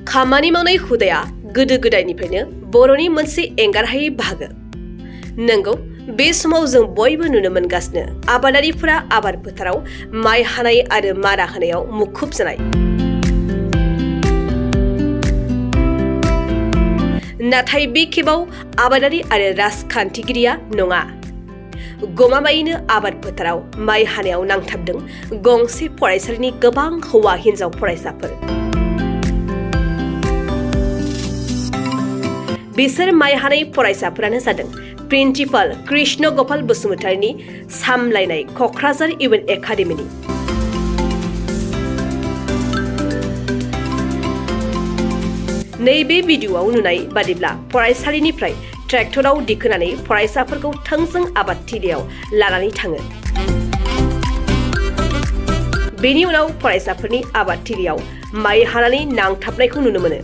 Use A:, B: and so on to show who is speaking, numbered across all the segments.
A: खामानि मावनाय हुदाया गोदो गोदायनिफ्रायनो बर'नि मोनसे एंगारहायै बाहागो। नंगौ, बे समाव जों बयबो नुनो मोनगासिनो आबादारिफोरा आबाद फोथाराव माइ हानाय आरो मारा होनायाव मुखुब जानाय। नाथाय बे खेबाव आबादारि आरो राजखान्थिगिरिया नङा, गमामायैनो आबाद फोथाराव माइ हानायाव नांथाबदों गंसे फरायसालिनि गोबां हौवा हिन्जाव फरायसाफोर। बिसोर माइ हानाय फरायसाफोरानो जादों प्रिन्सिपाल कृष्ण गपाल बसुमतारीनि सामलायनाय क'क्राझार इउएन एकाडेमिनि। नैबे भिडिअ'आव नुनाय बादिब्ला फरायसालिनिफ्राय ट्रेक्टराव दिखोनानै फरायसाफोरखौ थोंजों आबादथिलियाव लानानै थाङो। बेनि उनाव फरायसाफोरनि आबादथिलियाव माइ हानानै नांथाबनायखौ नुनो मोनो।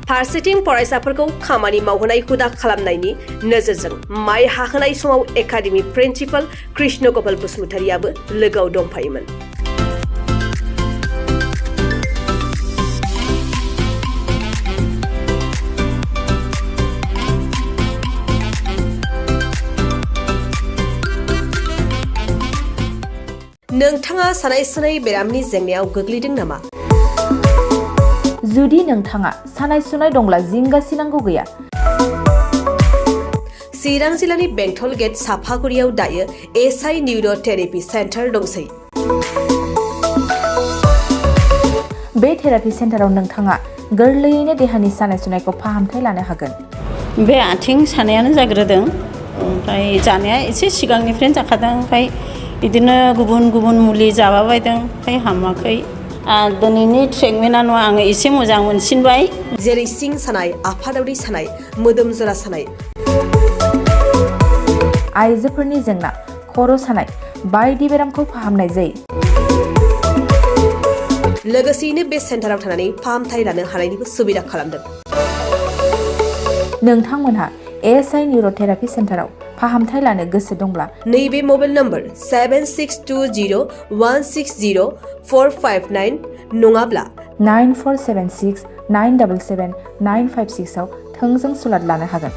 A: फारसेथिं फरायसाफोरखौ खामानि मावहोनाय हुदा खालामनायनि नोजोरजों माइ हाहोनाय समाव एकाडेमि प्रिन्सिपाल कृष्ण गपाल बसुमतारीयाबो लोगोआव दंफायोमोन। नोंथाङा सानाय सुनाय बेरामनि जेंनायाव गोग्लैदों नामा?
B: जुदि नोंथाङा सानाय सुनाय दंब्ला जिंगासिनांगौ गैया।
A: चिरां जिल्लानि बेंटल गेट साफागुरियाव दायो एसआइ निउर' थेरापि सेन्टार दंसै।
B: बे थेरापि सेन्टाराव नोंथाङा गोरलैयैनो देहानि सानाय सुनायखौ फाहामथाय लानो हागोन।
C: बे आथिं सानायानो जाग्रोदों, ओमफ्राय जानाया एसे सिगांनिफ्रायनो जाखादों, ओमफ्राय बिदिनो गुबुन गुबुन मुलि जाबाबायदों, ओमफ्राय हामाखै। दिनैनि ट्रिटमेन्टआ आङो एसे मोजां मोनसिनबाय।
A: जेरै सिं सानाय, आफादावरि सानाय, मोदोम जरा सानाय,
B: आइजोफोरनि जेंना, खर' सानाय बायदि बेरामखौ फाहामनाय जायो।
A: लोगोसेयैनो बे सेन्टाराव थानानै फाहामथाय लानो हानायनिबो सुबिदा खालामदों।
B: नोंथांमोनहा एसआइ निउर' थेरापि सेन्टाराव फाहामथाय लानो गोसो दंब्ला
A: नैबे मबाइल नम्बर 7620160459 नङाब्ला
B: 9476977956 आव थोंजों सुलाद लानो हागोन।